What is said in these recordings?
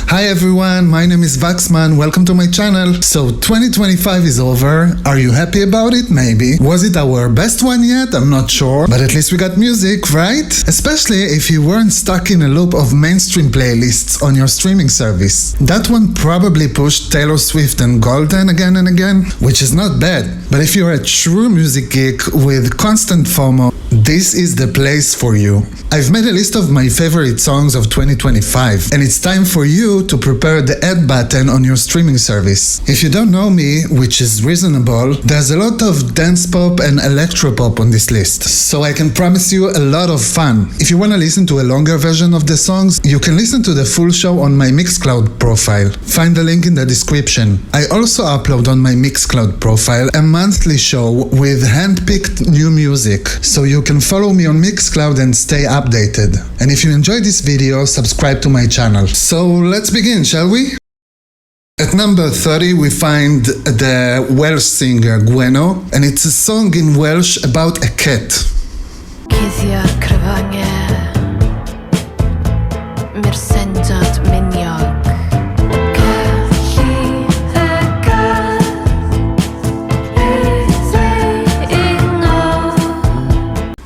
Hi everyone, my name is Vaxman, welcome to my channel. So 2025 is over, are you happy about it? Maybe. Was it our best one yet? I'm not sure, but at least we got music, right? Especially if you weren't stuck in a loop of mainstream playlists on your streaming service. That one probably pushed Taylor Swift and Golden again and again, which is not bad. But if you're a true music geek with constant FOMO, this is the place for you. I've made a list of my favorite songs of 2025, and it's time for you to prepare the add button on your streaming service. If you don't know me, which is reasonable, there's a lot of dance pop and electro pop on this list, so I can promise you a lot of fun. If you want to listen to a longer version of the songs, you can listen to the full show on my Mixcloud profile. Find the link in the description. I also upload on my Mixcloud profile a monthly show with hand-picked new music, so you can follow me on Mixcloud and stay updated. And if you enjoyed this video, subscribe to my channel. So let's begin, shall we? At number 30 we find the Welsh singer Gweno, and it's a song in Welsh about a cat.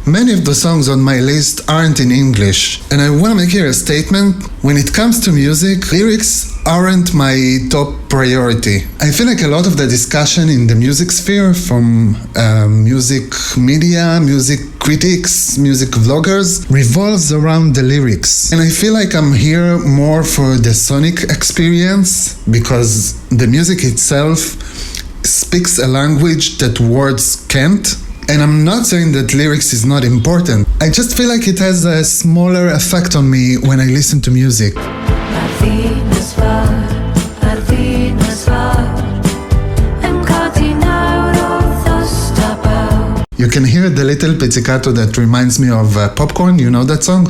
Many of the songs on my list aren't in English, and I want to make here a statement. When it comes to music, lyrics aren't my top priority. I feel like a lot of the discussion in the music sphere, from music media, music critics, music vloggers, revolves around the lyrics. And I feel like I'm here more for the sonic experience, because the music itself speaks a language that words can't. And I'm not saying that lyrics is not important. I just feel like it has a smaller effect on me when I listen to music. You can hear the little pizzicato that reminds me of Popcorn, you know that song?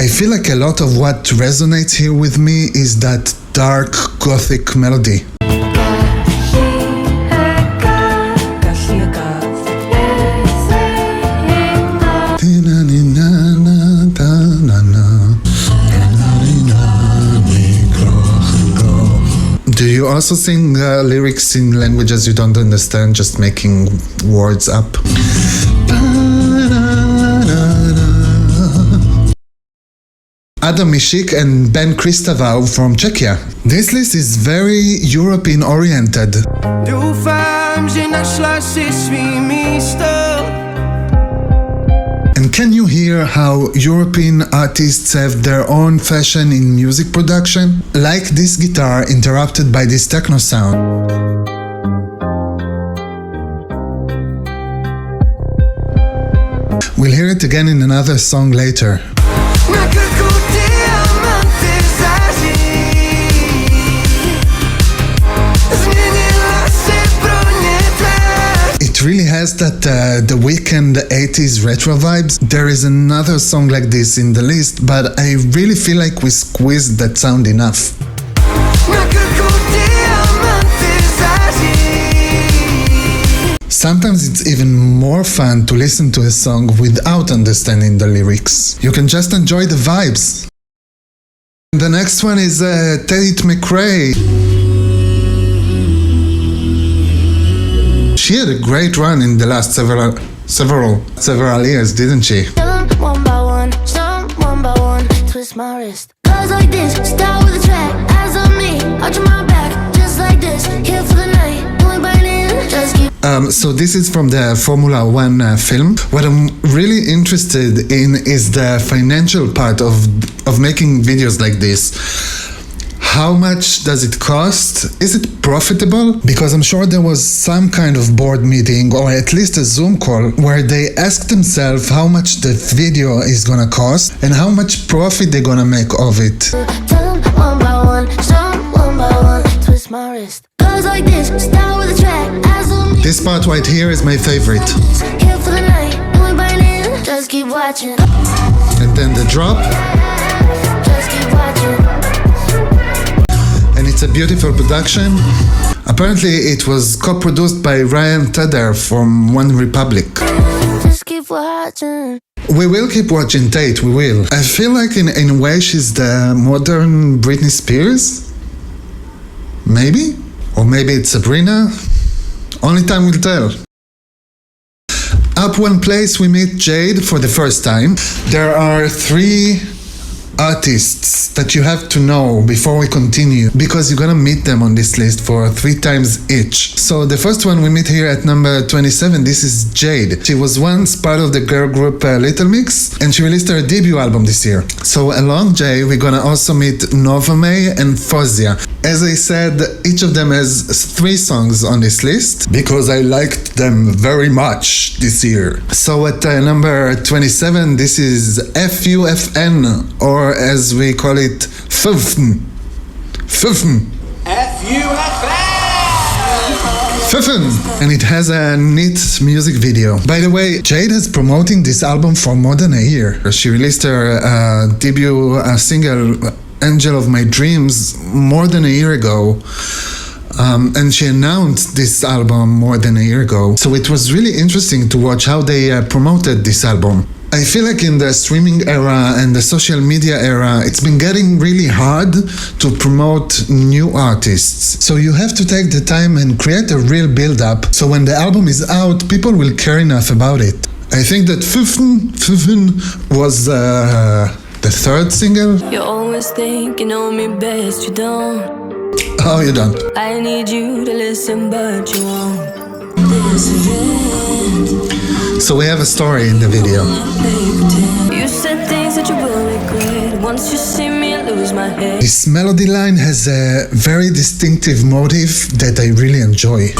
I feel like a lot of what resonates here with me is that dark gothic melody. Do you also sing lyrics in languages you don't understand, just making words up? Adam Mishik and Ben Kristoval from Czechia. This list is very European oriented. And can you hear how European artists have their own fashion in music production? Like this guitar interrupted by this techno sound. We'll hear it again in another song later. It really has that The Weeknd 80s retro vibes. There is another song like this in the list, but I really feel like we squeezed that sound enough. Sometimes it's even more fun to listen to a song without understanding the lyrics. You can just enjoy the vibes. The next one is Tate McRae. She had a great run in the last several years, didn't she? One by one, twist my wrist. Goes like this, start with a track, eyes on me, arch my back, just like this, here for the night, doing burning, just keep. So this is from the Formula One film. What I'm really interested in is the financial part of making videos like this. How much does it cost? Is it profitable? Because I'm sure there was some kind of board meeting, or at least a Zoom call, where they asked themselves how much the video is gonna cost and how much profit they're gonna make of it. One by one, twist my wrist. Goes like this, start with a track, eyes on me. This part right here is my favorite. Here for the night, doing burning, just keep watching. And then the drop. Just keep watching. It's a beautiful production. Apparently it was co-produced by Ryan Tedder from One Republic. Just keep watching. We will keep watching Tate, we will. I feel like in a way she's the modern Britney Spears? Maybe? Or maybe it's Sabrina? Only time will tell. Up one place we meet Jade for the first time. There are 3 artists that you have to know before we continue, because you're gonna meet them on this list for 3 times each. So the first one we meet here at number 27, this is Jade. She was once part of the girl group Little Mix, and she released her debut album this year. So along Jade, we're gonna also meet Nova May and Fozia. As I said, each of them has 3 songs on this list, because I liked them very much this year. So at number 27, this is FUFN, or as we call it, FUFN. FUFN. FUFN. And it has a neat music video. By the way, Jade has promoting this album for more than a year. She released her debut single, Angel of My Dreams, more than a year ago. And she announced this album more than a year ago. So it was really interesting to watch how they promoted this album. I feel like in the streaming era and the social media era, it's been getting really hard to promote new artists. So you have to take the time and create a real build-up. So when the album is out, people will care enough about it. I think that FUFN was the 3rd single. You always think you know me best, you don't. Oh, you don't. I need you to listen, but you won't. So we have a story in the video. You said things that you will regret. Once you see me, I lose my head. This melody line has a very distinctive motive that I really enjoy.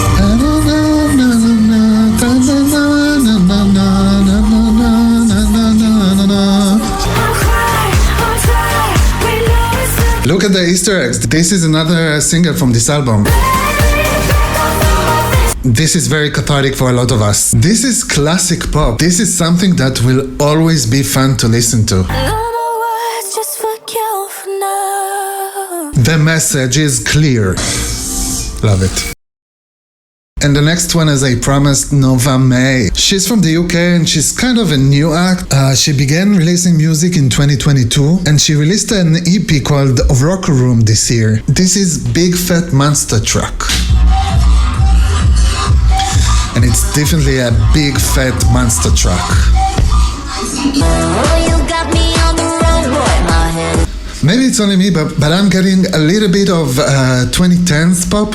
Look at the Easter eggs. This is another single from this album. This is very cathartic for a lot of us. This is classic pop. This is something that will always be fun to listen to. No more words, just fuck you for now. The message is clear. Love it. And the next one, as I promised, Nova May. She's from the UK and she's kind of a new act. She began releasing music in 2022 and she released an EP called Rocker Room this year. This is Big Fat Monster Truck. And it's definitely a big fat monster truck. Maybe it's only me, but I'm getting a little bit of 2010s pop.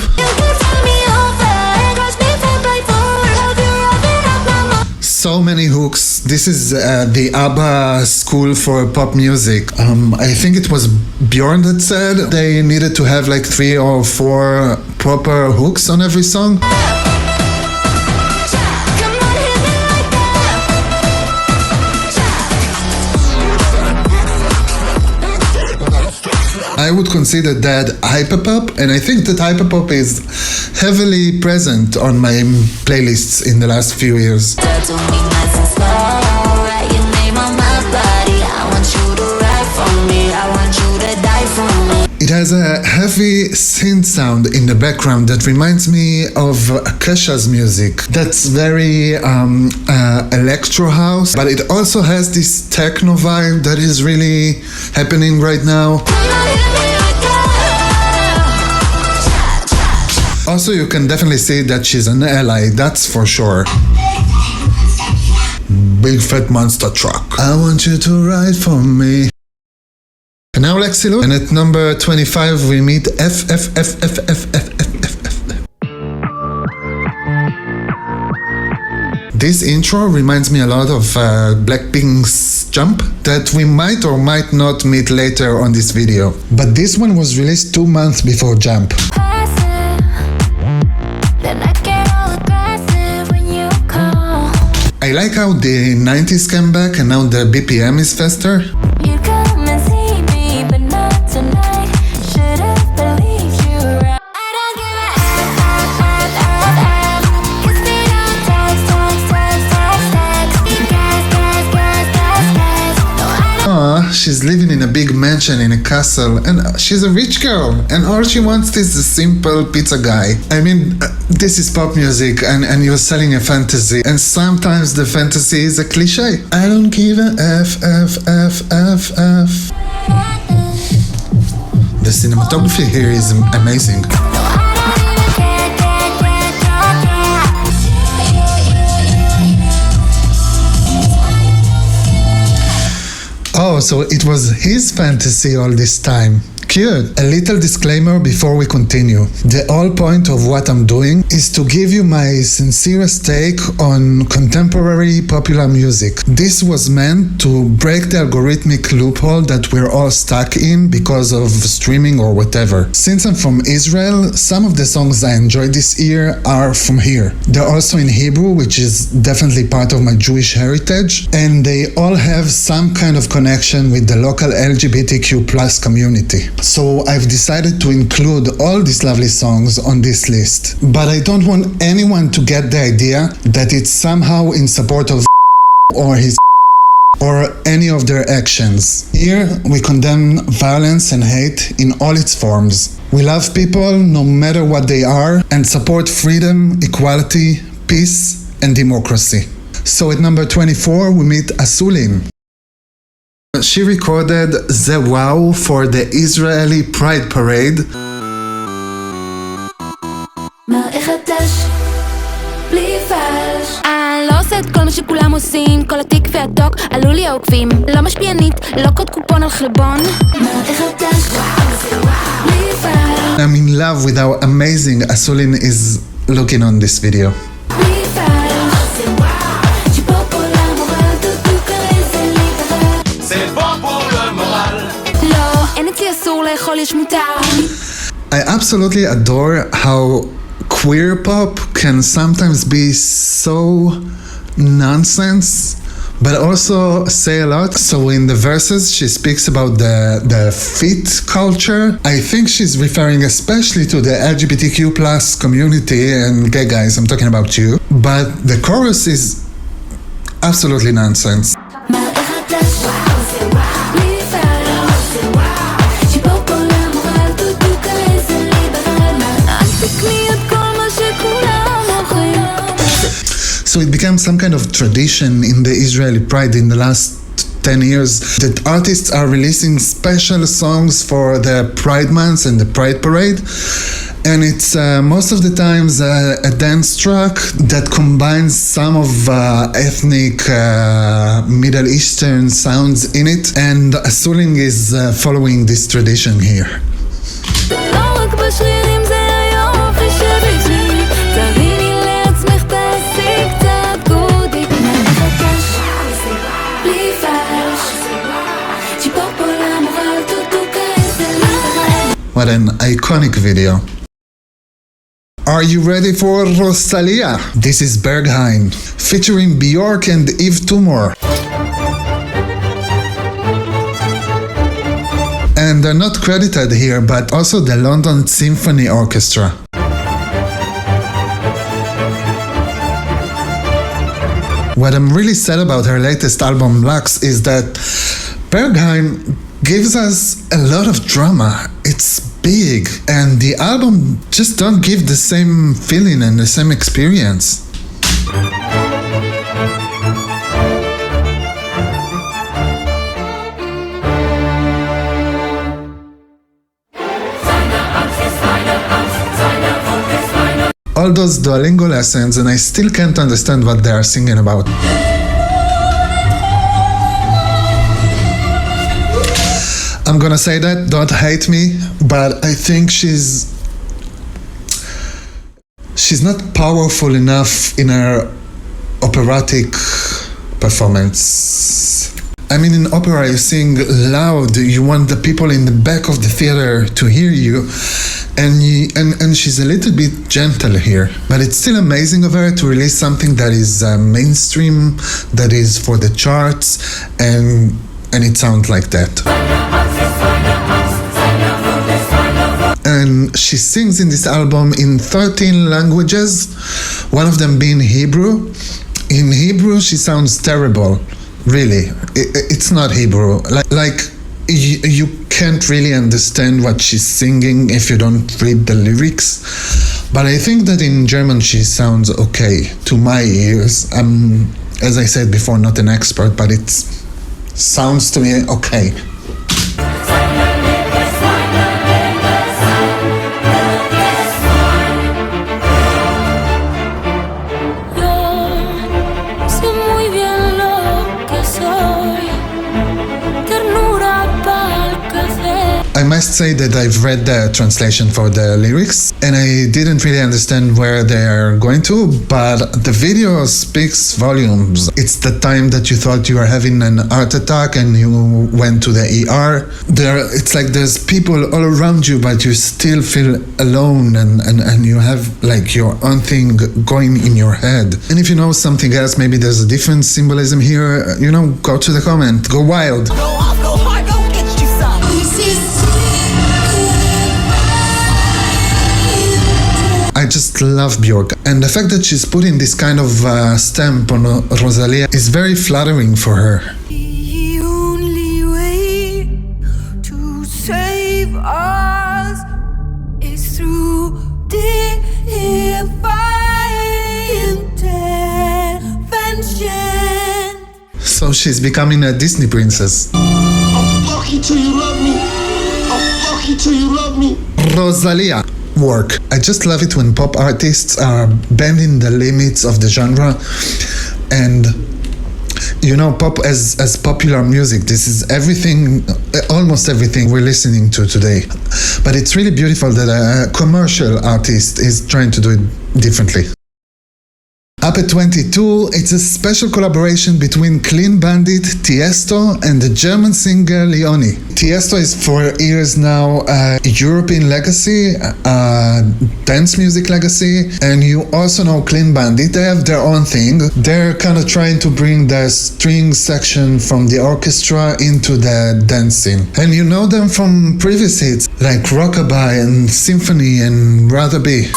So many hooks. This is the ABBA school for pop music. I think it was Bjorn that said they needed to have like 3 or 4 proper hooks on every song. I would consider that hyperpop, and I think that hyperpop is heavily present on my playlists in the last few years. It has a heavy synth sound in the background that reminds me of Kesha's music. That's very electro house, but it also has this techno vibe that is really happening right now. Also, you can definitely see that she's an ally, that's for sure. Big fat monster truck. I want you to ride for me. And now Lexi Lu. And at number 25 we meet FFFFFFFF. This intro reminds me a lot of Blackpink's Jump that we might or might not meet later on this video. But this one was released 2 months before Jump. I like how the 90s came back and now the BPM is faster. You come and see me, but not tonight. Should've believed you right. I don't give a F. 'Cause we don't text. Gas. No, I don't. She's living in a big mansion mansion in a castle, and she's a rich girl, and all she wants is a simple pizza guy. I mean, this is pop music, and you're selling a fantasy, and sometimes the fantasy is a cliche. I don't give a F. The cinematography here is amazing. Oh, so it was his fantasy all this time. Cute. A little disclaimer before we continue. The whole point of what I'm doing is to give you my sincerest take on contemporary popular music. This was meant to break the algorithmic loophole that we're all stuck in because of streaming or whatever. Since I'm from Israel, some of the songs I enjoyed this year are from here. They're also in Hebrew, which is definitely part of my Jewish heritage, and they all have some kind of connection with the local LGBTQ+ community. So I've decided to include all these lovely songs on this list. But I don't want anyone to get the idea that it's somehow in support of or his or any of their actions. Here we condemn violence and hate in all its forms. We love people no matter what they are and support freedom, equality, peace and democracy. So at number 24 we meet Asulin. She recorded Ze Wow for the Israeli Pride Parade. אני לא עושה את כל מה שכולם עושים, כל התיק והטוק עלו לי העוקבים, לא משפיענית, לא קוד קופון על חלבון. I'm in love with how amazing Asulin is looking on this video. I absolutely adore how queer pop can sometimes be so nonsense, but also say a lot. So in the verses, she speaks about the fit culture. I think she's referring especially to the LGBTQ+ community and gay guys. I'm talking about you. But the chorus is absolutely nonsense. So it became some kind of tradition in the Israeli Pride in the last 10 years that artists are releasing special songs for the Pride Month and the Pride Parade. And it's most of the times a dance track that combines some of ethnic Middle Eastern sounds in it. And Asulin is following this tradition here. What an iconic video. Are you ready for Rosalia? This is Berghain, featuring Björk and Yves Tumor. And they're not credited here, but also the London Symphony Orchestra. What I'm really sad about her latest album, Lux, is that Berghain gives us a lot of drama. It's big, and the album just don't give the same feeling and the same experience. All those Duolingo lessons, and I still can't understand what they are singing about. I'm gonna say that, don't hate me, but I think she's not powerful enough in her operatic performance. I mean, in opera you sing loud, you want the people in the back of the theater to hear you, and she's a little bit gentle here, but it's still amazing of her to release something that is mainstream, that is for the charts, and it sounds like that. And she sings in this album in 13 languages, one of them being Hebrew. In Hebrew she sounds terrible, really. It's not Hebrew. Like you can't really understand what she's singing if you don't read the lyrics. But I think that in German she sounds okay to my ears. I'm, as I said before, not an expert, but it sounds to me okay. I must say that I've read the translation for the lyrics and I didn't really understand where they are going to, but the video speaks volumes. It's the time that you thought you were having an heart attack and you went to the ER. It's like there's people all around you, but you still feel alone and you have like your own thing going in your head. And if you know something else, maybe there's a different symbolism here, you know, go to the comment, go wild. I just love Björk, and the fact that she's putting this kind of stamp on Rosalia is very flattering for her. The only way to save us is through divine intervention. So she's becoming a Disney princess. I'll fuck you till you love me. I'll fuck you till you love me. Rosalia. Work. I just love it when pop artists are bending the limits of the genre, and you know, pop as popular music, this is everything, almost everything we're listening to today. But it's really beautiful that a commercial artist is trying to do it differently. Up at 22, it's a special collaboration between Clean Bandit, Tiesto, and the German singer Leonie. Tiesto is for years now a European legacy, a dance music legacy, and you also know Clean Bandit. They have their own thing. They're kind of trying to bring the string section from the orchestra into the dance scene. And you know them from previous hits like Rockabye and Symphony and Rather Be.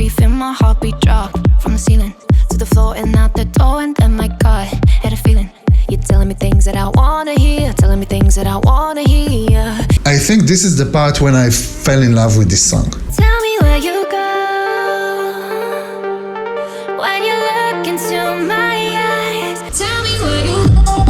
Feel my heartbeat drop from the ceiling to the floor and out the door, and then my God, had a feeling you're telling me things that I wanna hear, telling me things that I wanna hear. I think this is the part when I fell in love with this song. Tell me where you go when you look into my eyes. Tell me where you go.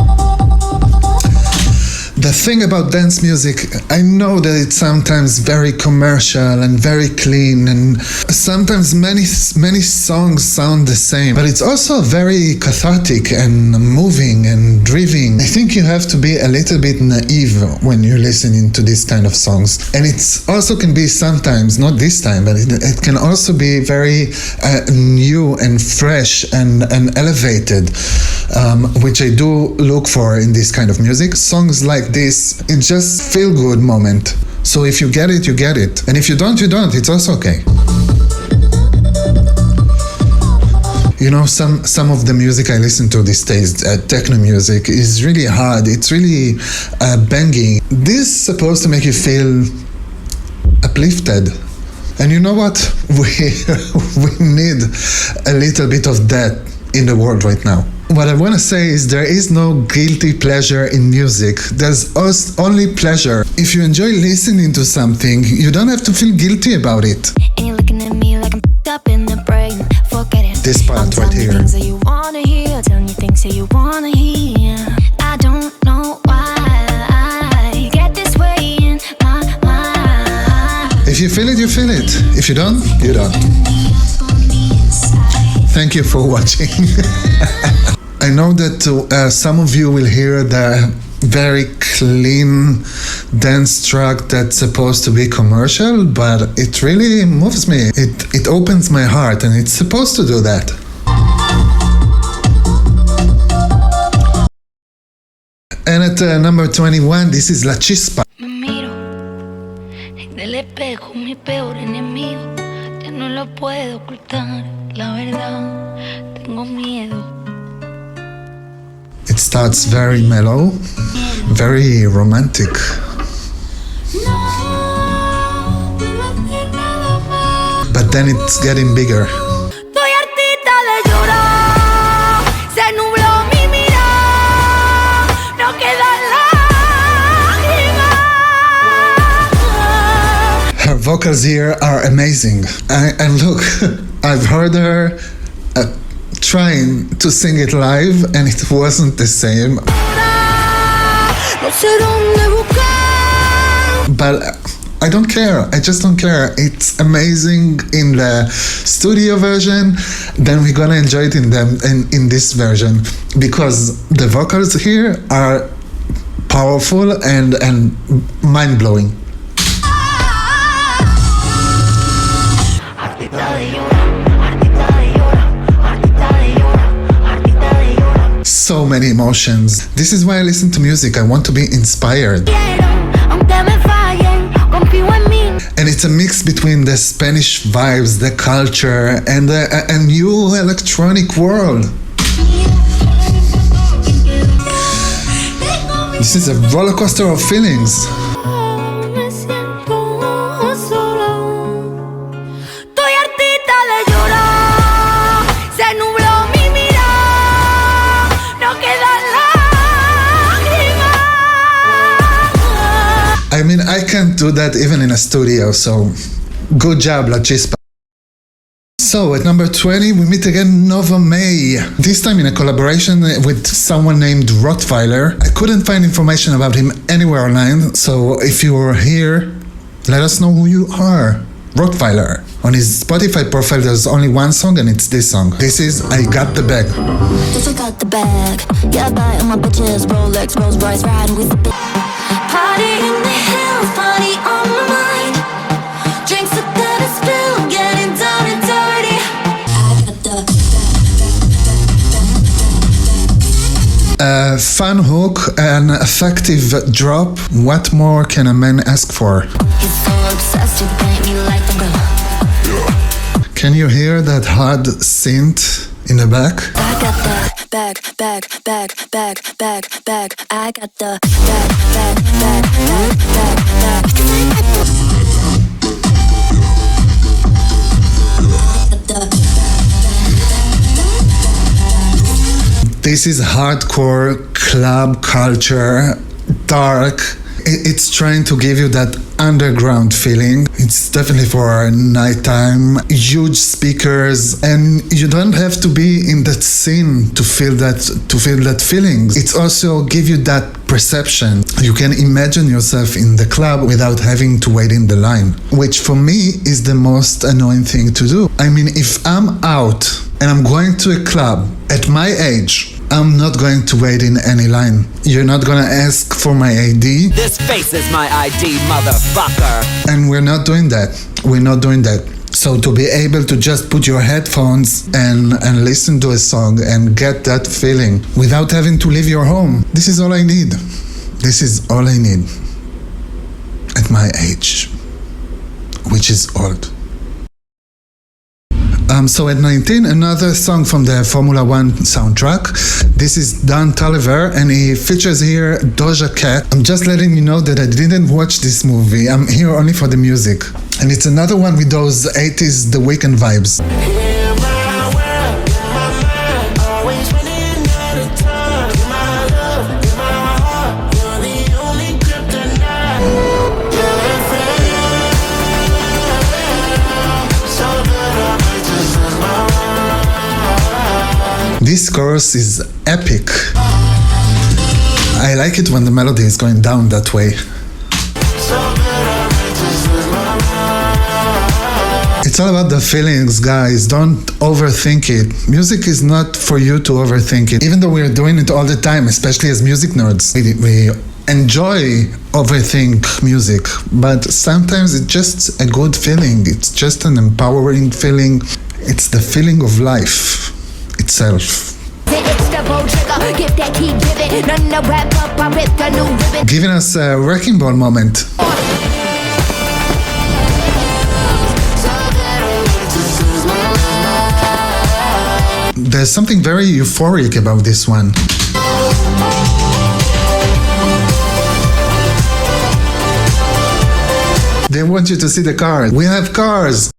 The thing about dance music, I know that it's sometimes very commercial and very clean, and sometimes many songs sound the same, but it's also very cathartic and moving and driven. I think you have to be a little bit naive when you're listening to this kind of songs. And it's also can be sometimes, not this time, but it can also be very new and fresh and elevated, which I do look for in this kind of music. Songs like this, it's just feel good moment. So if you get it, you get it. And if you don't, you don't. It's also okay. You know, some of the music I listen to these days, techno music, is really hard. It's really banging. This is supposed to make you feel uplifted. And you know what? We need a little bit of that in the world right now. What I want to say is there is no guilty pleasure in music. There's only pleasure. If you enjoy listening to something, you don't have to feel guilty about it. And you're looking at me like I'm up in the brain. Forget it. This part right here. Things that you wanna hear, telling you things that you wanna hear. I don't know why you get this way in my mind. If you feel it, you feel it. If you don't, you don't. Thank you for watching. I know that some of you will hear the very clean dance track that's supposed to be commercial, but it really moves me. It opens my heart, and it's supposed to do that. And at number 21, this is La Chispa. Me miro del espejo, mi peor enemigo. Ya no lo puedo ocultar, la verdad, tengo miedo. It starts very mellow, very romantic. No. but then it's getting bigger. Estoy hartita de llorar, se nubló mi mirada, no quedan lágrimas. Her vocals here are amazing. And look, I've heard her trying to sing it live and it wasn't the same. No sé dónde buscar. But I don't care. I just don't care. It's amazing in the studio version. Then we're gonna enjoy it in this version because the vocals here are powerful and mind blowing. So many emotions. This is why I listen to music. I want to be inspired. And it's a mix between the Spanish vibes, the culture, and a new electronic world. This is a roller coaster of feelings. Me siento sola. Estoy hartita de llorar, se nubló mi mirada, no quedan lágrimas. I mean, I can't do that even in a studio, so good job, La Chispa. So, at number 20, we meet again Nova May, this time in a collaboration with someone named Rottweiler. I couldn't find information about him anywhere online, so if you're here, let us know who you are. Rottweiler. On his Spotify profile, there's only one song, and it's this song. This is I Got the Bag. Just I got the bag. Yeah, I buy all my bitches Rolex, Rolls Royce, riding with the big. Party in the hills, party on my mind. Drinks are gonna spill, getting down and dirty. I got the A fun hook, an effective drop. What more can a man ask for? He's so obsessed, you paint me like the girl. Can you hear that hard synth in the back? I got the bag. I got the bag. This is hardcore club culture, dark. It's trying to give you that underground feeling. It's definitely for nighttime, huge speakers, and you don't have to be in that scene to feel that feeling. It's also give you that perception. You can imagine yourself in the club without having to wait in the line, which for me is the most annoying thing to do. I mean, if I'm out and I'm going to a club at my age, I'm not going to wait in any line. You're not gonna ask for my ID. This face is my ID, motherfucker. And we're not doing that. We're not doing that. So to be able to just put your headphones and listen to a song and get that feeling without having to leave your home, this is all I need. This is all I need at my age, which is old. So at 19, another song from the Formula One soundtrack. This is Don Toliver, and he features here Doja Cat. I'm just letting you know that I didn't watch this movie. I'm here only for the music. And it's another one with those 80s The Weeknd vibes. This chorus is epic. I like it when the melody is going down that way. It's all about the feelings, guys. Don't overthink it. Music is not for you to overthink it. Even though we're doing it all the time, especially as music nerds. We enjoy overthink music, but sometimes it's just a good feeling. It's just an empowering feeling. It's the feeling of life itself. Giving us a wrecking ball moment. There's something very euphoric about this one. They want you to see the cars. We have cars.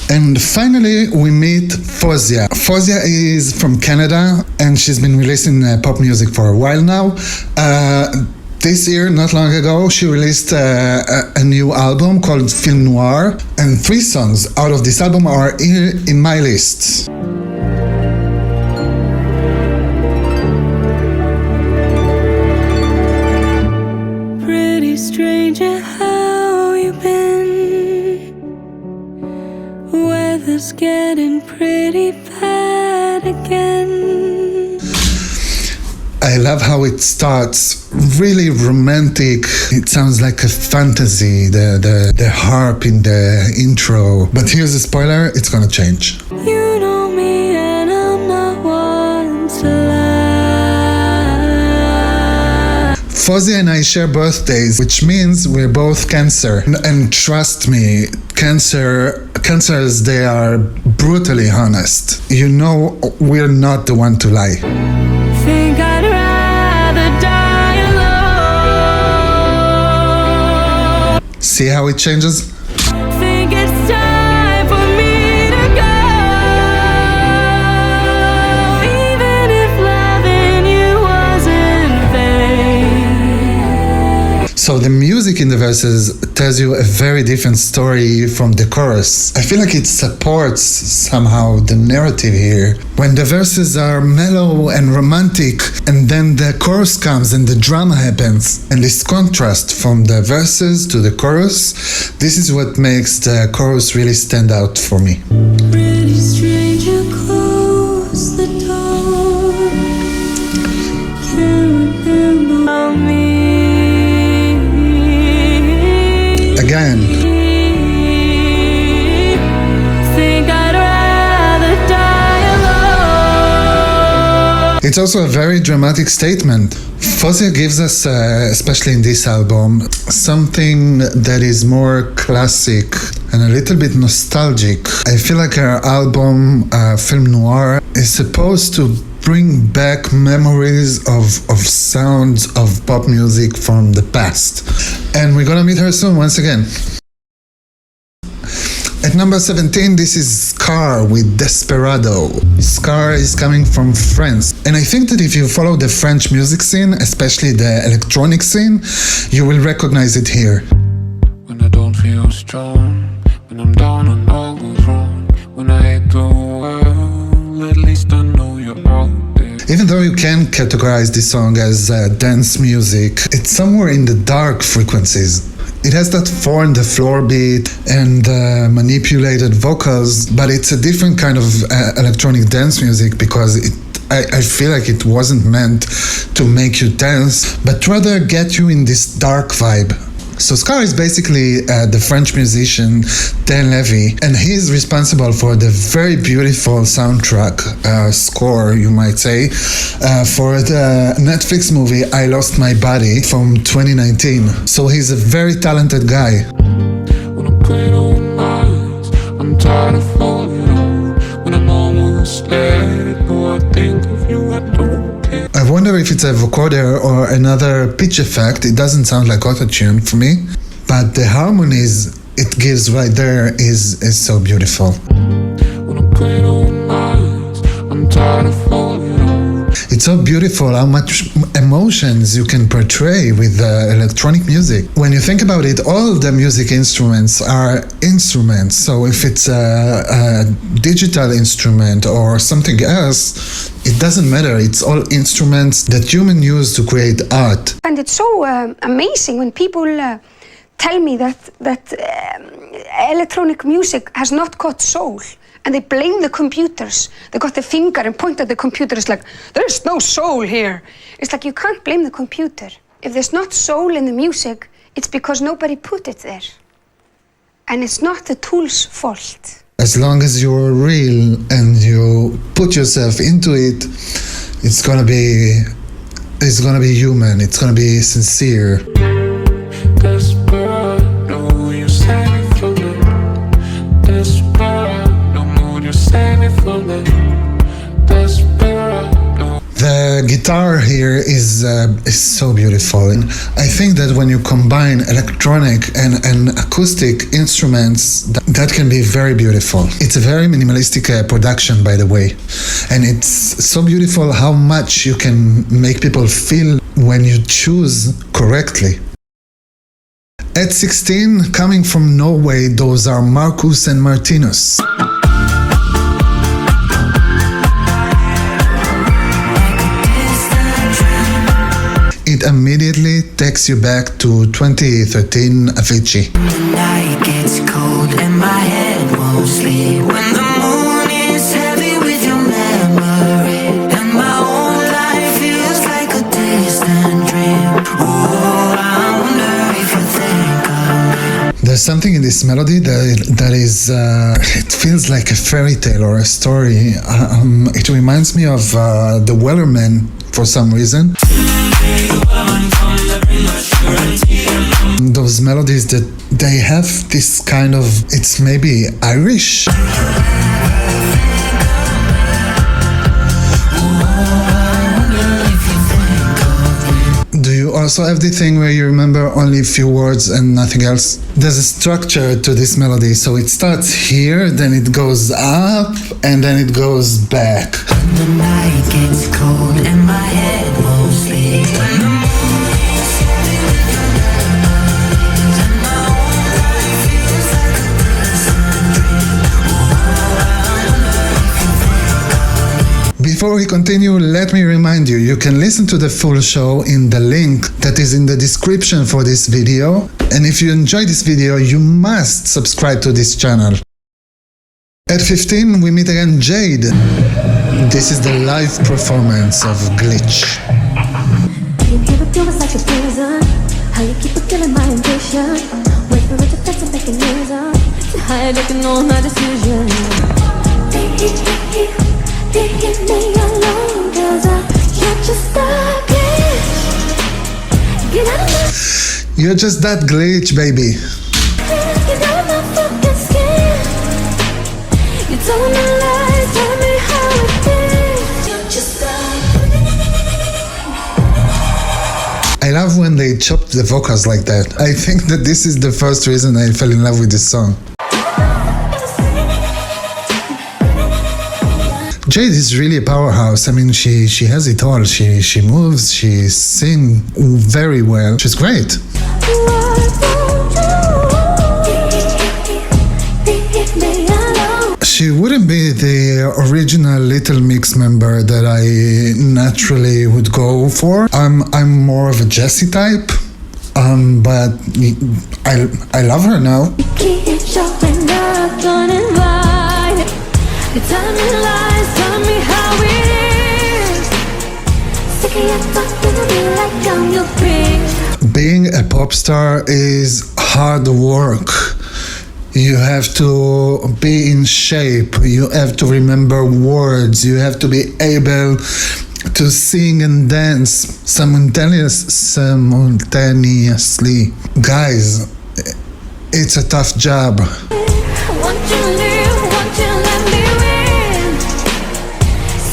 And finally, we meet Fozia. Fozia is from Canada, and she's been releasing pop music for a while now. This year, not long ago, she released a new album called Film Noir, and 3 songs out of this album are in my list. Pretty stranger, how you been? Weather's getting pretty bad again. I love how it starts, really romantic. It sounds like a fantasy, the harp in the intro. But here's a spoiler, it's gonna change. You know me and I'm not one to lie. Fozia and I share birthdays, which means we're both Cancer. And trust me, Cancers, they are brutally honest. You know, we're not the one to lie. Think I'd rather die alone. See how it changes? Think it's time for me to go. Even if loving you wasn't vain. So the music in the verses tells you a very different story from the chorus. I feel like it supports somehow the narrative here. When the verses are mellow and romantic, and then the chorus comes and the drama happens, and this contrast from the verses to the chorus, this is what makes the chorus really stand out for me. Pretty stranger, close the door. Can't remember me. Again, Think I'd rather die alone. it's also a very dramatic statement. Fozia gives us, especially in this album, something that is more classic and a little bit nostalgic. I feel like her album, Film Noir, is supposed to bring back memories of sounds of pop music from the past. And we're gonna meet her soon once again. At number 17, this is Scar with Desperado. Scar is coming from France. And I think that if you follow the French music scene, especially the electronic scene, you will recognize it here. When I don't feel strong, when I'm down and all goes wrong, when I hate the world, at least I know you're out there. Even though you can categorize this song as dance music, it's somewhere in the dark frequencies. It has that 4 on the floor beat and manipulated vocals, but it's a different kind of electronic dance music because I feel like it wasn't meant to make you dance, but rather get you in this dark vibe. So Scar is basically the French musician Dan Levy, and he's responsible for the very beautiful soundtrack score, you might say, for the Netflix movie I Lost My Body from 2019. So he's a very talented guy. When I play on eyes, I'm tired of holding on. When I'm almost let it go, I think of you, I don't care. I wonder if it's a vocoder or another pitch effect. It doesn't sound like autotune for me, but the harmonies it gives right there is so beautiful. When I play on eyes, I'm tired of holding on. It's so beautiful how much emotions you can portray with electronic music. When you think about it, all the music instruments are instruments. So if it's a digital instrument or something else, it doesn't matter. It's all instruments that humans use to create art. And it's so amazing when people tell me that electronic music has not got soul. And they blame the computers. They got the finger and point at the computer. It's like, there's no soul here. It's like, you can't blame the computer. If there's not soul in the music, it's because nobody put it there. And it's not the tool's fault. As long as you're real and you put yourself into it, it's gonna be human. It's gonna be sincere. Desperado, you save me from it. Desperado, mood, you save me from it. Desperado. The guitar here is so beautiful. And I think that when you combine electronic and acoustic instruments, that can be very beautiful. It's a very minimalistic production, by the way. And it's so beautiful how much you can make people feel when you choose correctly. At 16, coming from Norway, those are Marcus and Martinus. It immediately takes you back to 2013 Avicii. The night gets cold and my head won't sleep. When the moon is heavy with your memory, and my whole life feels like a distant dream. Oh, I wonder if you think of me. There's something in this melody that is, it feels like a fairy tale or a story. It reminds me of the Wellerman for some reason. Those melodies that they have this kind of, it's maybe Irish. Do you also have the thing where you remember only a few words and nothing else? There's a structure to this melody, so it starts here, then it goes up, and then it goes back. The night gets cold and my head won't sleep. When the moon is heavy with your memories, and my whole life feels like a distant dream. Oh, I wonder if you think of me. Before we continue, let me remind you, you can listen to the full show in the link that is in the description for this video. And if you enjoyed this video, you must subscribe to this channel. At 15, we meet again Jade. This is the live performance of Glitch. You keep it feels like a prison. How you keep it killing my ambition. Wait for it to fix a mechanism to hide it and all my decisions. Leave me alone, 'cause you're just that glitch. Get out of my You're just that glitch, baby. get out of my fucking skin. You told me lies, tell me how it is. You're just that. I love when they chop the vocals like that. I think that this is the first reason I fell in love with this song. Jade is really a powerhouse. I mean, she has it all. She moves, she sings very well. She's great. She wouldn't be the original Little Mix member that I naturally would go for. I'm more of a Jessie type, but I love her now. Keep showing up, don't invite. You tell me lies, tell me how it is. Sick of your talking to me like I'm your bitch. Being a pop star is hard work. You have to be in shape, you have to remember words, you have to be able to sing and dance simultaneously. Guys, it's a tough job. Won't you live, won't you let me win?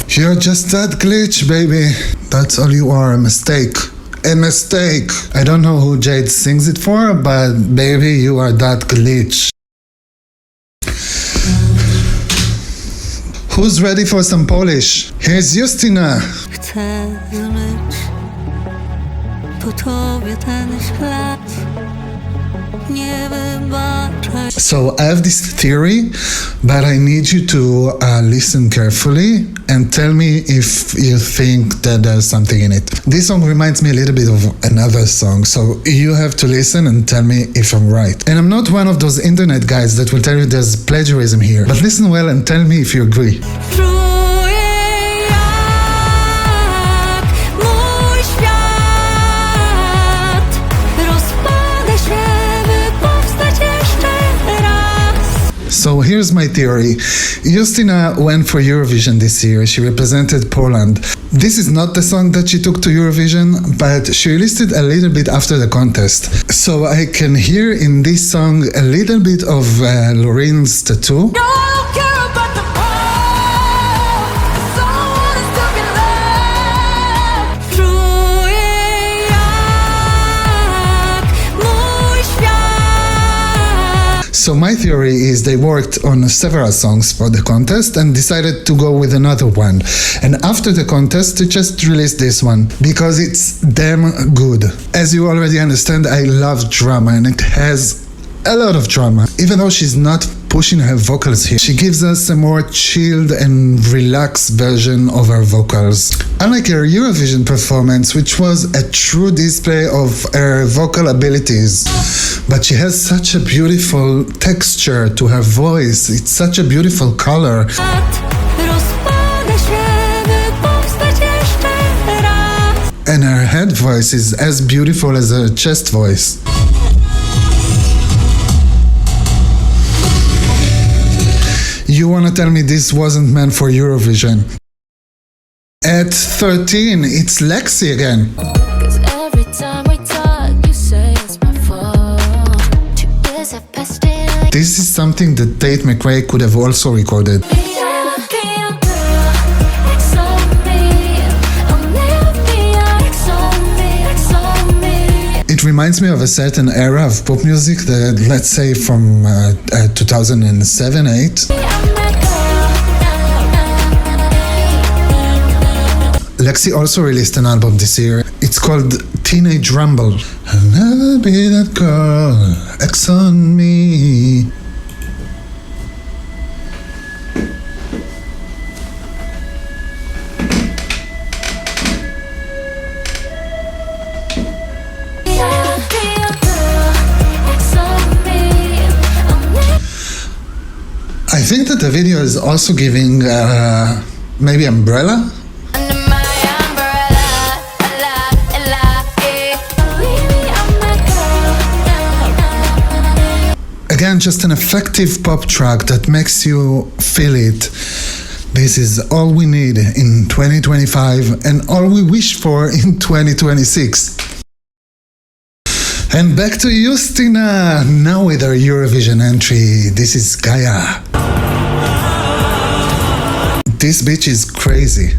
You're just that glitch, baby. That's all you are, a mistake. A mistake. I don't know who Jade sings it for, but baby, you are that glitch. Who's ready for some Polish? Here's Justyna. Chcę zmyć po tobie ten ślad. Nie wybaczaj. So I have this theory, but I need you to listen carefully and tell me if you think that there's something in it. This song reminds me a little bit of another song, so you have to listen and tell me if I'm right. And I'm not one of those internet guys that will tell you there's plagiarism here, but listen well and tell me if you agree. So here's my theory. Justyna went for Eurovision this year. She represented Poland. This is not the song that she took to Eurovision, but she released it a little bit after the contest. So I can hear in this song a little bit of Loreen's Tattoo. So my theory is they worked on several songs for the contest and decided to go with another one. And after the contest, they just released this one because it's damn good. As you already understand, I love drama and it has a lot of drama. Even though she's not pushing her vocals here, she gives us a more chilled and relaxed version of her vocals. Unlike her Eurovision performance, which was a true display of her vocal abilities. But she has such a beautiful texture to her voice. It's such a beautiful color. And her head voice is as beautiful as her chest voice. You wanna tell me this wasn't meant for Eurovision? At 13, it's Lexi again. Cause every time we talk, you say it's my fault. Too busy pesting. This is something that Tate McRae could have also recorded. It reminds me of a certain era of pop music that, let's say, from 2007-8. Lexi also released an album this year. It's called Teenage Rumble. I'll never be that girl, X on me. I think that the video is also giving maybe Umbrella. Again, just an effective pop track that makes you feel it. This is all we need in 2025 and all we wish for in 2026. And back to Justina, now with her Eurovision entry. This is Gaia. This bitch is crazy.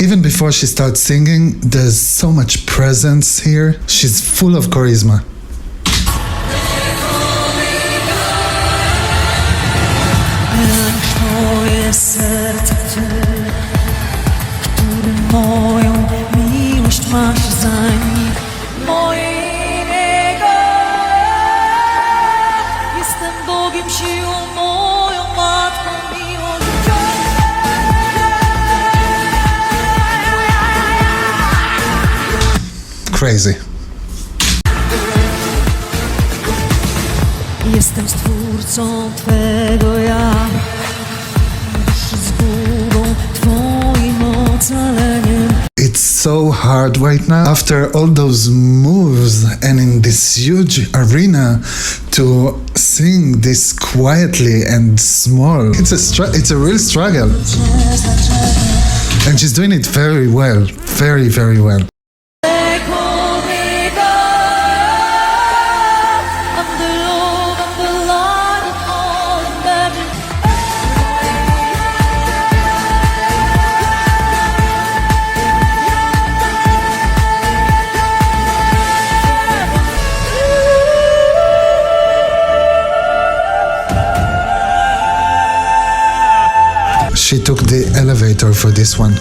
Even before she starts singing, there's so much presence here. She's full of charisma. Crazy. Jestem stwórcą Twego ja, zgubą Twoim ocaleniem. It's so hard right now after all those moves and in this huge arena to sing this quietly and small. It's a real struggle. And she's doing it very well, very, very well. She took the elevator for this one.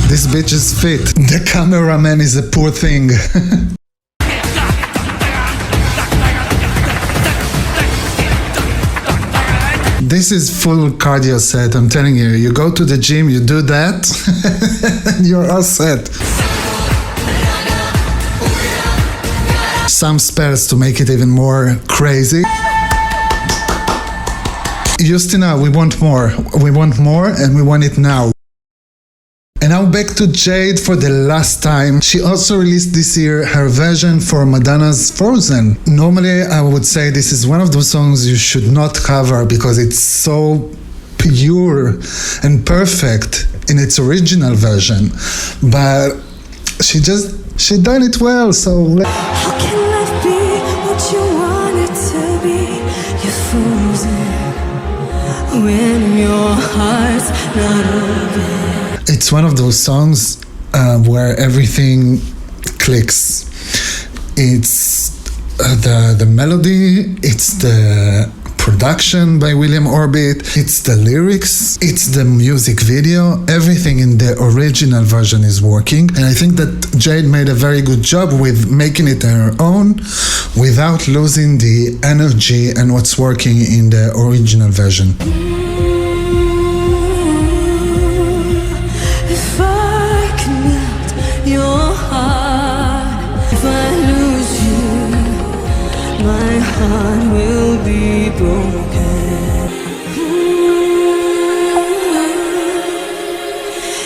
This bitch is fit. The cameraman is a poor thing. This is full cardio set, I'm telling you. You go to the gym, you do that, and you're all set. Some spells to make it even more crazy. Justina, we want more. We want more and we want it now. And now back to Jade for the last time. She also released this year her version for Madonna's Frozen. Normally I would say this is one of those songs you should not cover because it's so pure and perfect in its original version. But she done it well, so How can life be what you want it to be? You're frozen when your heart's not open. It's one of those songs where everything clicks. It's the melody, it's the production by William Orbit, it's the lyrics, it's the music video. Everything in the original version is working, and I think that Jade made a very good job with making it her own without losing the energy and what's working in the original version. If I can melt your heart, if I lose you, my heart will be broken.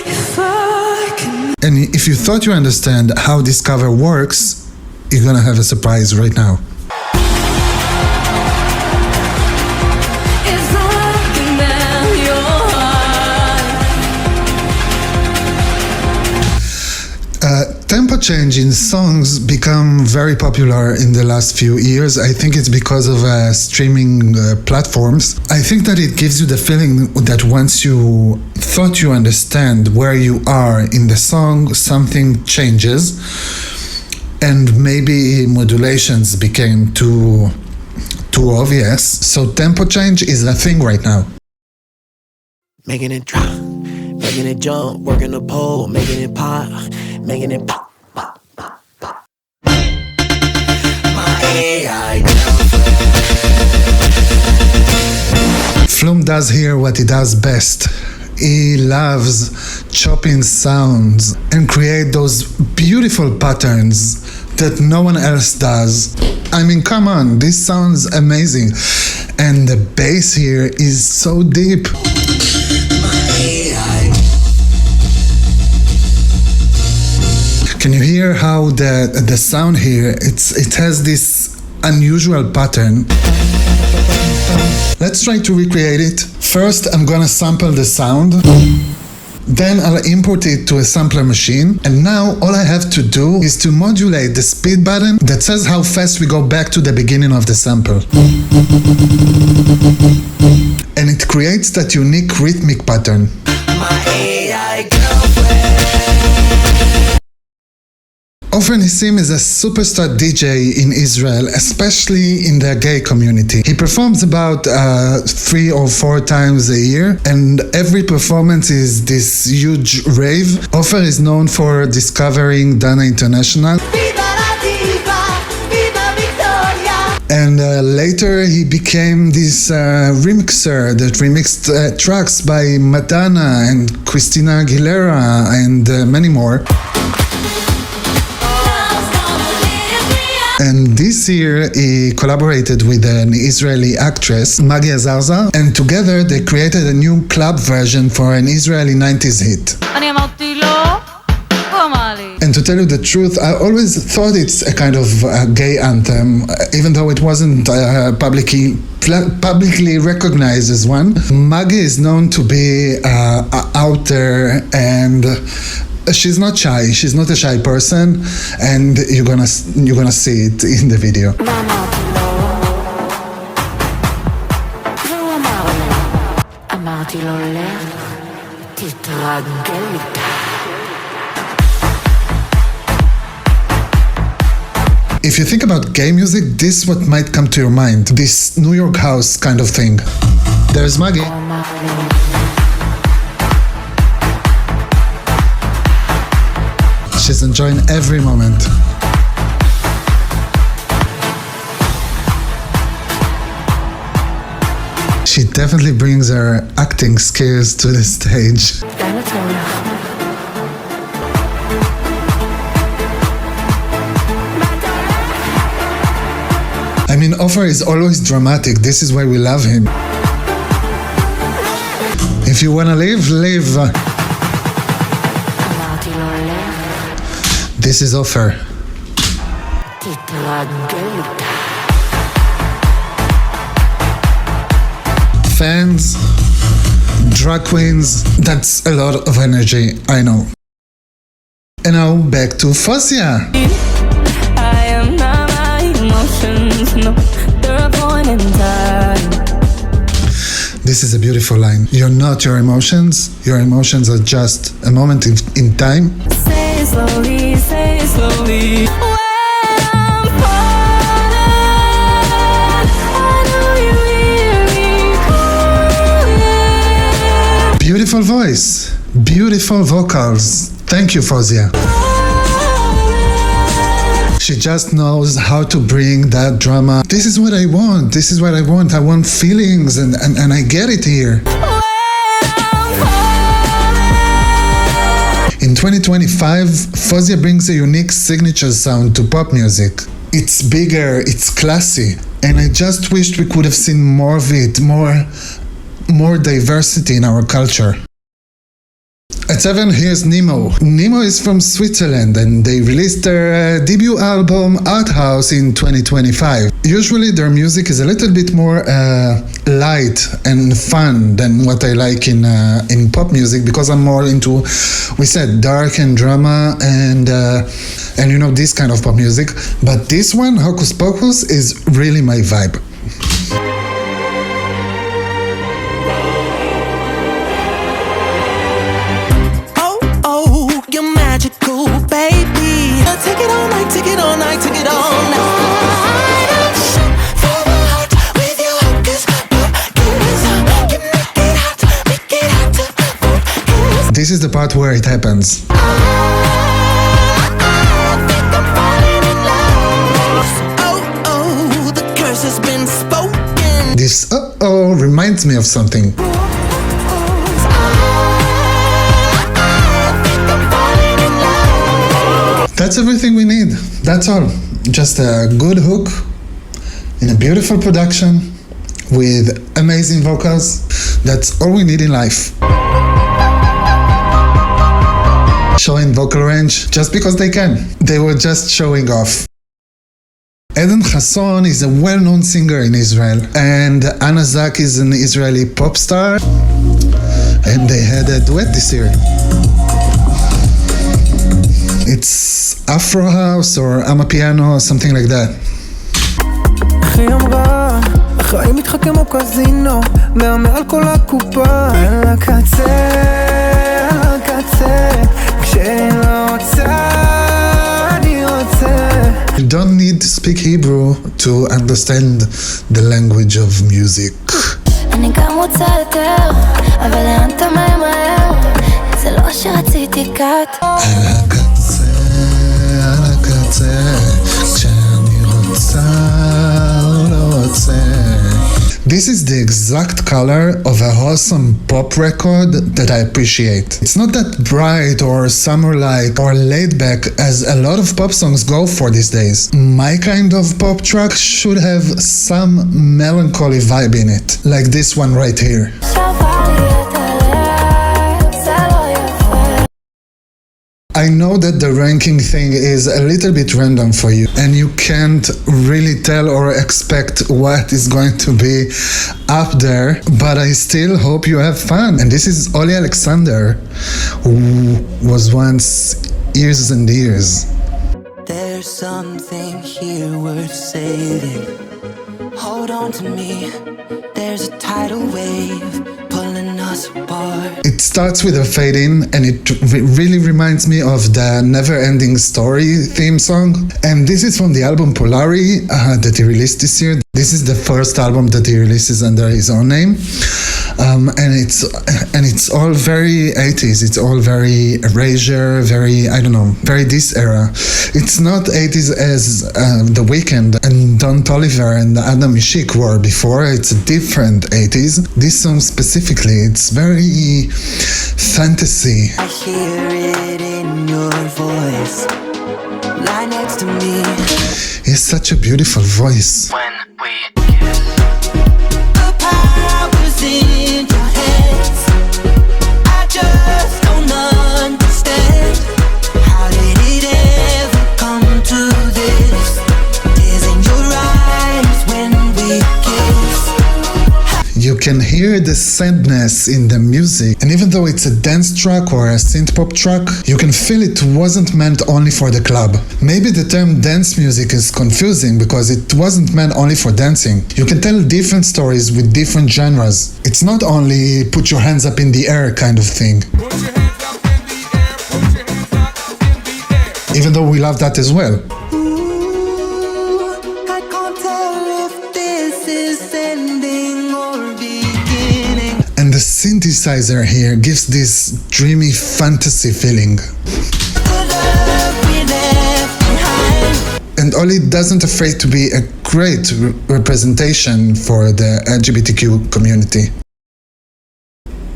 If I can. And if you thought you understand how this cover works, you're gonna have a surprise right now. If I can melt your heart. Tempo change in songs become very popular in the last few years. I think it's because of streaming platforms. I think that it gives you the feeling that once you thought you understand where you are in the song, something changes, and maybe modulations became too obvious. So tempo change is a thing right now. Making it drop, making it jump, working the pole, making it pop, making it pop, pop, pop, pop. My AI girlfriend. Flume does here what he does best. He loves chopping sounds and create those beautiful patterns that no one else does. I mean, come on, this sounds amazing. And the bass here is so deep. Can you hear how the sound here, it has this unusual pattern? Let's try to recreate it. First, I'm gonna sample the sound. Then I'll import it to a sampler machine. And now all I have to do is to modulate the speed button that says how fast we go back to the beginning of the sample. And it creates that unique rhythmic pattern. Ofer Nissim is a superstar DJ in Israel, especially in the gay community. He performs about 3 or 4 times a year, and every performance is this huge rave. Ofer is known for discovering Dana International. And later he became this remixer that remixed tracks by Madonna and Christina Aguilera and many more. And this year he collaborated with an Israeli actress, Maggie Azarza, and together they created a new club version for an Israeli 90s hit. And to tell you the truth, I always thought it's a kind of gay anthem, even though it wasn't publicly recognized as one. Maggie is known to be out there, and she's not shy. She's not a shy person, and you're gonna see it in the video. If you think about gay music, this is what might come to your mind. This New York house kind of thing. There's Maggie. She's enjoying every moment. She definitely brings her acting skills to the stage. I mean, Ofer is always dramatic. This is why we love him. If you wanna live, live. This is Ofer. Fans, drag queens, that's a lot of energy, I know. And now back to Fosia. I am not my emotions, no, they're a point in time. This is a beautiful line. You're not your emotions. Your emotions are just a moment in time. Say it slowly, say it slowly. Beautiful voice, beautiful vocals. Thank you, Fozia. She just knows how to bring that drama. This is what I want. This is what I want. I want feelings, and I get it here. In 2025, Fozia brings a unique signature sound to pop music. It's bigger, it's classy, and I just wished we could have seen more of it, more diversity in our culture. At 7, here's Nemo. Nemo is from Switzerland and they released their debut album Art House in 2025. Usually their music is a little bit more light and fun than what I like in pop music, because I'm more into, we said, dark and drama and you know, this kind of pop music. But this one, Hocus Pocus, is really my vibe. This is the part where it happens. The curse has been spoken. This uh-oh reminds me of something. That's everything we need. That's all. Just a good hook in a beautiful production with amazing vocals. That's all we need in life. Showing vocal range just because they can. They were just showing off. Eden Hasson is a well-known singer in Israel, and Anna Zak is an Israeli pop star, and they had a duet this year. It's Afro House or Amapiano or something like that. אחי אמרה, החיים מתחכמו קזינו, מהמר על כל הקופה, על הקצה, כשאני לא רוצה, אני רוצה. You don't need to speak Hebrew to understand the language of music. אני גם רוצה יותר, אבל לאן אתה מהר? זה לא שרציתי קאט. על הקצה, כשאני רוצה או לא רוצה. This is the exact color of a wholesome pop record that I appreciate. It's not that bright or summer-like or laid-back as a lot of pop songs go for these days. My kind of pop track should have some melancholy vibe in it, like this one right here. I know that the ranking thing is a little bit random for you and you can't really tell or expect what is going to be up there, but I still hope you have fun. And this is Oli Alexander, who was once Years and Years. There's something here worth saving. Hold on to me. There's a tidal wave pulling us apart. It starts with a fade in and it really reminds me of the Never Ending Story theme song. And this is from the album Polari that he released this year. This is the first album that he releases under his own name. And it's all very 80s. It's all very Erasure, very, I don't know, very this era. It's not 80s as The Weeknd and Don Toliver and Adam Ishik were before. It's a different 80s. This song specifically, it's very fantasy. I hear it in your voice. Lie next to me. He has such a beautiful voice. When we kiss. The power's in your hands. I just don't understand. How did it ever come to this? Tears in your eyes when we kiss. You can hear the sadness in the music. And even though it's a dance track or a synth pop track, you can feel it wasn't meant only for the club. Maybe the term dance music is confusing because it wasn't meant only for dancing. You can tell different stories with different genres. It's not only put your hands up in the air kind of thing. Even though we love that as well. I can't tell if this is ending or beginning. And the synthesizer here gives this dreamy fantasy feeling. And Oli doesn't afraid to be a great representation for the LGBTQ community.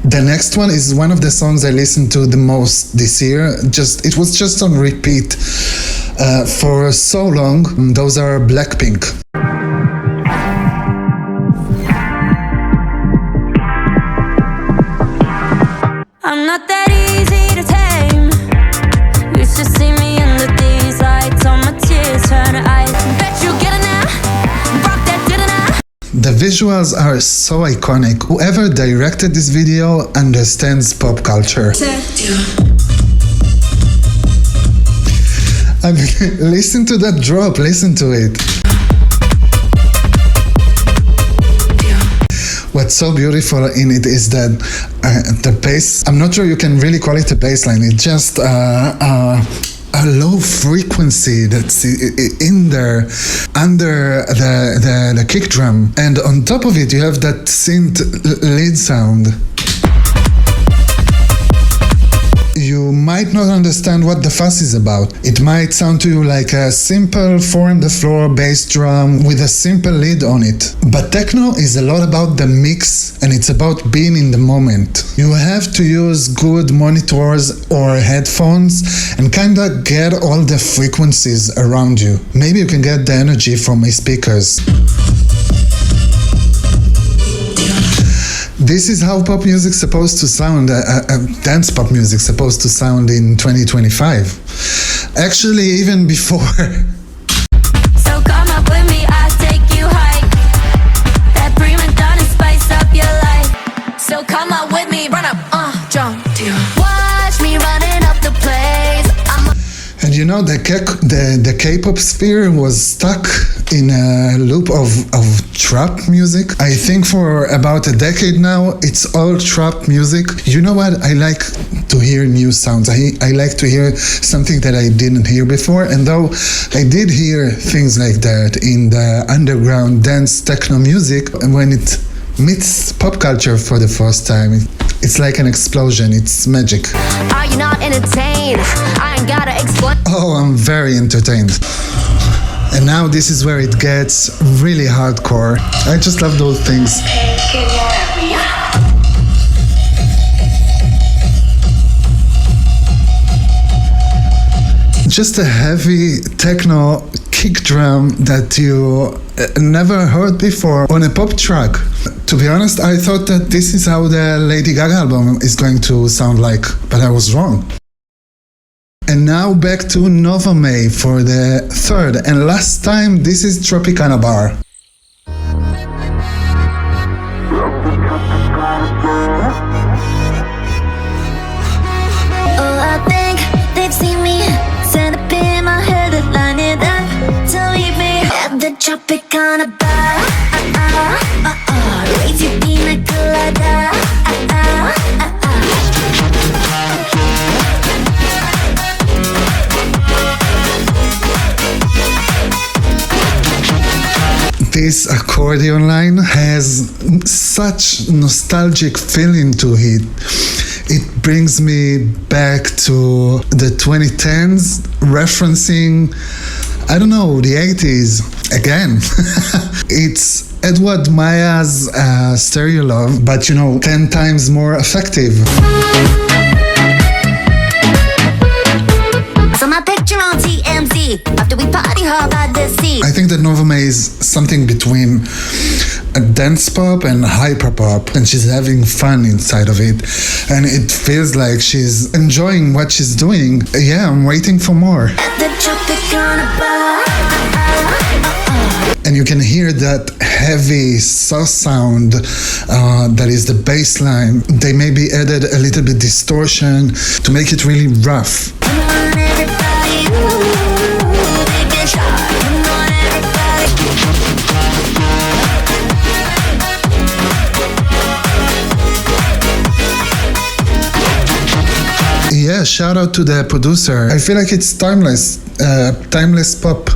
The next one is one of the songs I listened to the most this year. It was just on repeat for so long. Those are Blackpink. I'm not that easy to tame. You should see me under these lights. All my tears turn to ice. Bet you get it now. Rock that, did it now. The visuals are so iconic. Whoever directed this video understands pop culture. I mean, listen to that drop, listen to it. What's so beautiful in it is that the bass, I'm not sure you can really call it a bass line, it's just a low frequency that's in there under the kick drum, and on top of it you have that synth lead sound. You might not understand what the fuss is about. It might sound to you like a simple 4-on-the-floor bass drum with a simple lead on it. But techno is a lot about the mix, and it's about being in the moment. You have to use good monitors or headphones and kinda get all the frequencies around you. Maybe you can get the energy from my speakers. This is how pop music's supposed to sound, dance pop music's supposed to sound in 2025. Actually, even before. So come up with me, I'll take you high. That prima donna spice up your life. So come up with me, run up, jump. Watch me running up the place. And you know, the K-pop sphere was stuck in a loop of trap music. I think for about a decade now, it's all trap music. You know what? I like to hear new sounds. I like to hear something that I didn't hear before. And though I did hear things like that in the underground dance techno music, and when it meets pop culture for the first time, it's like an explosion. It's magic. Are you not entertained? I ain't gotta explain. Oh, I'm very entertained. And now this is where it gets really hardcore. I just love those things. Just a heavy techno kick drum that you never heard before on a pop track. To be honest, I thought that this is how the Lady Gaga album is going to sound like, but I was wrong. And now back to Nova May for the third and last time. This is Tropicana Bar. Oh, I think they've seen me. Stand up in my head and line it up to meet me at the Tropicana Bar. Raise your pina colada. This accordion line has such nostalgic feeling to it. It brings me back to the 2010s, referencing, I don't know, the 80s again. It's Edward Maya's Stereo Love, but 10 times more effective. So my picture on TMZ after we party hard by the sea. I think that Nova May is something between a dance pop and hyper pop, and she's having fun inside of it, and it feels like she's enjoying what she's doing. Yeah, I'm waiting for more. And you can hear that heavy sauce sound that is the bass line. They maybe added a little bit distortion to make it really rough. Yeah, shout out to the producer. I feel like it's timeless pop.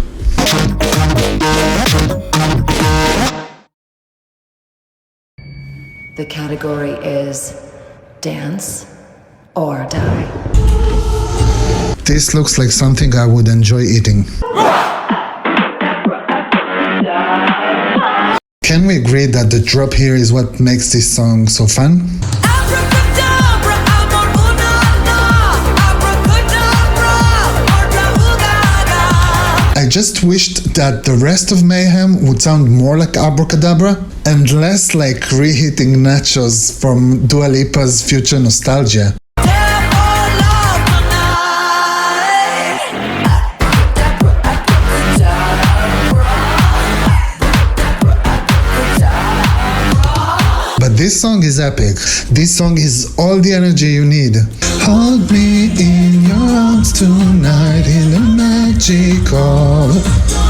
The category is dance or die. This looks like something I would enjoy eating. Can we agree that the drop here is what makes this song so fun? I just wished that the rest of Mayhem would sound more like Abracadabra and less like reheating nachos from Dua Lipa's Future Nostalgia. But this song is epic. This song is all the energy you need. Hold me in your arms tonight in the magical.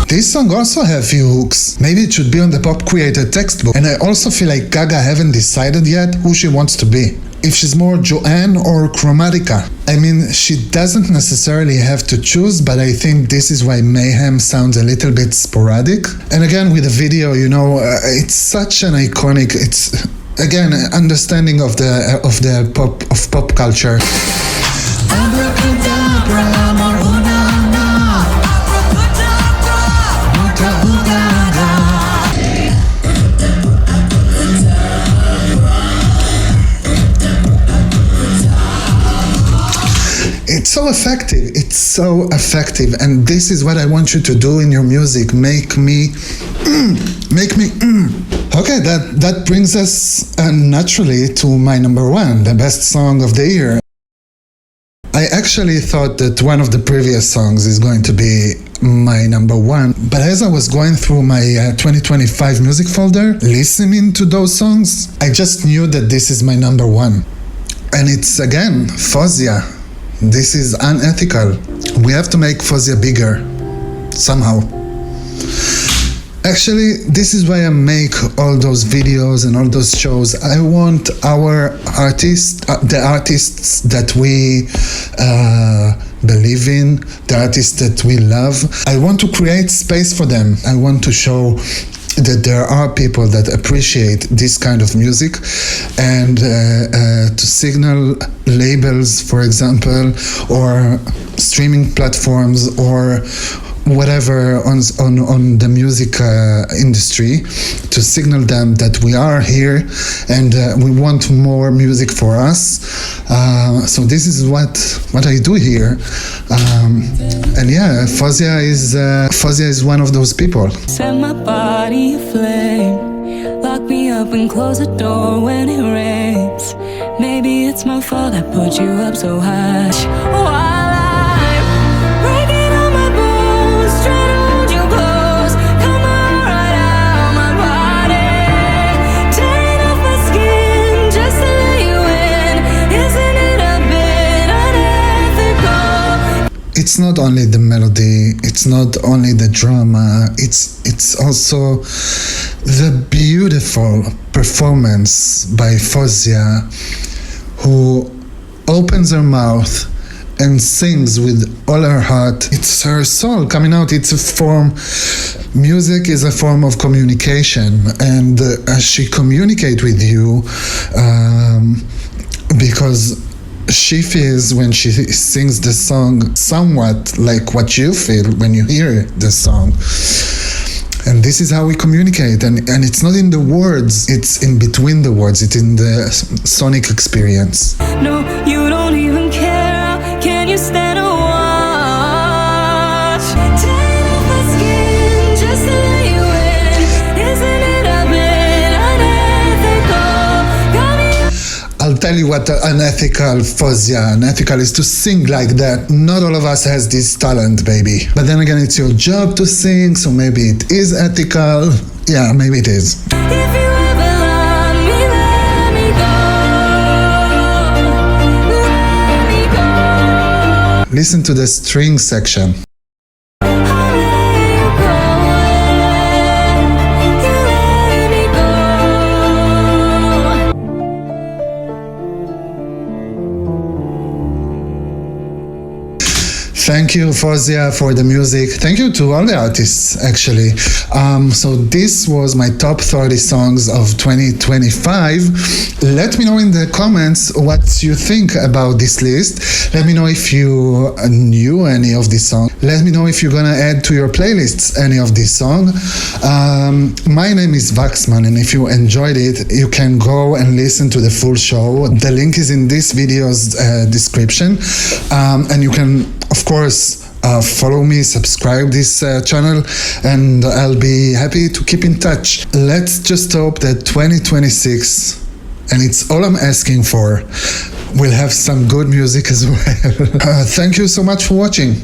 This song also have few hooks. Maybe it should be on the pop creator textbook. And I also feel like Gaga haven't decided yet who she wants to be. If she's more Joanne or Chromatica. I mean, she doesn't necessarily have to choose, but I think this is why Mayhem sounds a little bit sporadic. And again, with the video, you know, it's such an iconic, it's again understanding of the pop culture. It's so effective. It's so effective, and this is what I want you to do in your music. Make me. Okay, that brings us naturally to my number one, the best song of the year. I actually thought that one of the previous songs is going to be my number one, but as I was going through my 2025 music folder, listening to those songs, I just knew that this is my number one. And it's again, Fozia. This is unethical. We have to make Fozia bigger, somehow. Actually, this is why I make all those videos and all those shows. I want our artists, the artists that we believe in, the artists that we love, I want to create space for them. I want to show that there are people that appreciate this kind of music, and to signal labels, for example, or streaming platforms, or whatever on the music industry, to signal them that we are here and we want more music for us. So this is what I do here, and yeah, Fozia is one of those people. Set my body aflame, lock me up and close the door when it rains. Maybe it's my fault I put you up so high. While I'm breaking all my bones, trying to hold you close, come on right out my body, tearing off my skin just to let you in. Isn't it a bit unethical? It's not only the melody, it's not only the drama, it's also the beautiful performance by Fozia, who opens her mouth and sings with all her heart. It's her soul coming out. It's a form, music is a form of communication, and she communicates with you because she feels when she sings the song somewhat like what you feel when you hear the song. And this is how we communicate, and it's not in the words, it's in between the words, it's in the sonic experience. No, you don't even care. Can you stand a watch? Tearing off my skin just to let you in. Isn't it a bit unethical? I'll tell you what unethical Fozia. Unethical is to sing like that. Not all of us has this talent, baby. But then again, it's your job to sing, so maybe it is ethical. Yeah, maybe it is. Listen to the string section. Thank you, Fozia, for the music. Thank you to all the artists, actually. So this was my top 30 songs of 2025. Let me know in the comments what you think about this list. Let me know if you knew any of these songs. Let me know if you're gonna add to your playlists any of these songs. My name is Waxman, and if you enjoyed it, you can go and listen to the full show. The link is in this video's description, and you can, of course, follow me, subscribe this channel, and I'll be happy to keep in touch. Let's just hope that 2026, and it's all I'm asking for, we'll have some good music as well. Thank you so much for watching.